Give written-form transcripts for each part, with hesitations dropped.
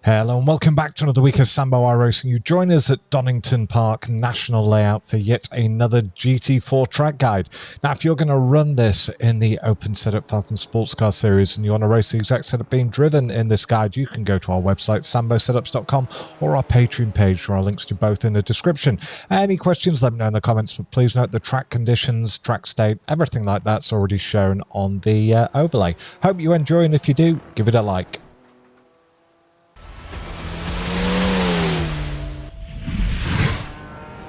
Hello and welcome back to another week of Sambo iRacing. You join us at Donington Park National layout for yet another GT4 track guide. Now, if you're going to run this in the open setup Falcon Sports Car Series and you want to race the exact setup being driven in this guide, you can go to our website, sambosetups.com, or our Patreon page. There are links to both in the description. Any questions, let me know in the comments, but please note the track conditions, track state, everything like that's already shown on the overlay. Hope you enjoy, and if you do, give it a like.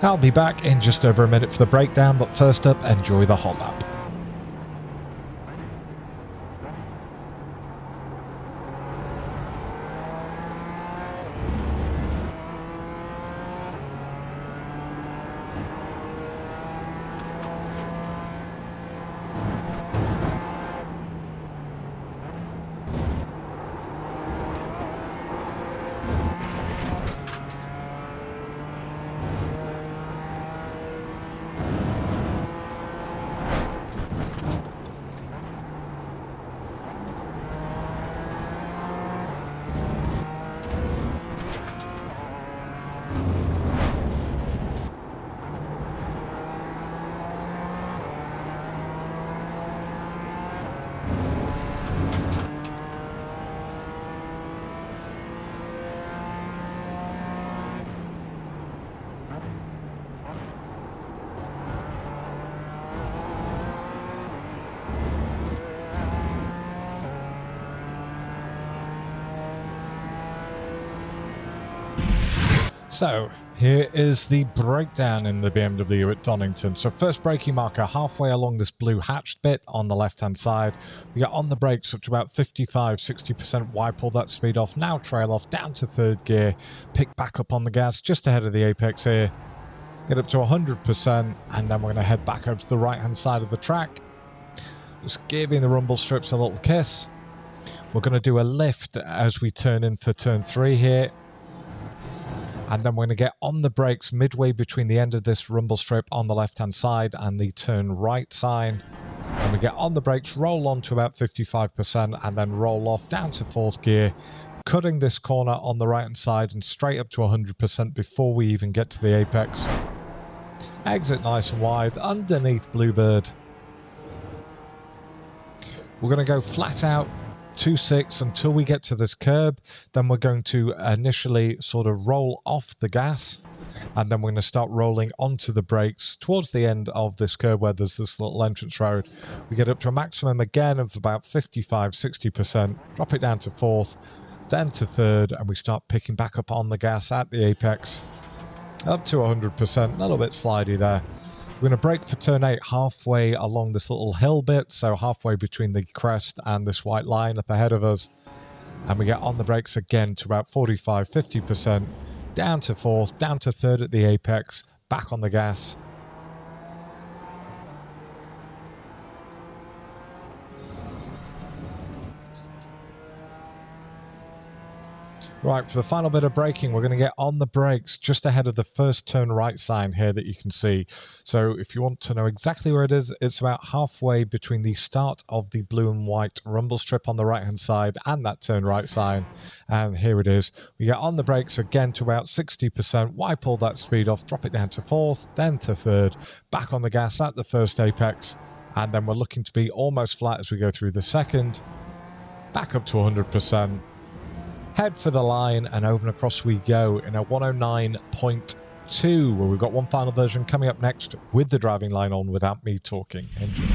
I'll be back in just over a minute for the breakdown, but first up, enjoy the hot lap. So, here is the breakdown in the BMW at Donington. So first braking marker halfway along this blue hatched bit on the left-hand side. We get on the brakes up to about 55-60%. Why pull that speed off? Now trail off down to third gear. Pick back up on the gas just ahead of the apex here. Get up to 100%, and then we're going to head back over to the right-hand side of the track. Just giving the rumble strips a little kiss. We're going to do a lift as we turn in for turn 3 here. And then we're going to get on the brakes midway between the end of this rumble strip on the left-hand side and the turn right sign. And we get on the brakes, roll on to about 55%, and then roll off down to 4th gear, cutting this corner on the right-hand side and straight up to 100% before we even get to the apex. Exit nice and wide, underneath Bluebird. We're going to go flat out 2.6 until we get to this curb. Then we're going to initially sort of roll off the gas, and then we're going to start rolling onto the brakes towards the end of this curb where there's this little entrance road. We get up to a maximum again of about 55-60%, drop it down to 4th, then to 3rd, and we start picking back up on the gas at the apex up to 100%. A little bit slidey there. We're going to brake for turn 8 halfway along this little hill bit, so halfway between the crest and this white line up ahead of us. And we get on the brakes again to about 45-50%, down to 4th, down to 3rd at the apex, back on the gas. Right, for the final bit of braking, we're going to get on the brakes just ahead of the first turn right sign here that you can see. So if you want to know exactly where it is, it's about halfway between the start of the blue and white rumble strip on the right-hand side and that turn right sign. And here it is. We get on the brakes again to about 60%. Why pull that speed off? Drop it down to 4th, then to 3rd, back on the gas at the first apex. And then we're looking to be almost flat as we go through the second, back up to 100%. Head for the line, and over and across we go in a 109.2, where we've got one final version coming up next with the driving line on without me talking. Enjoy.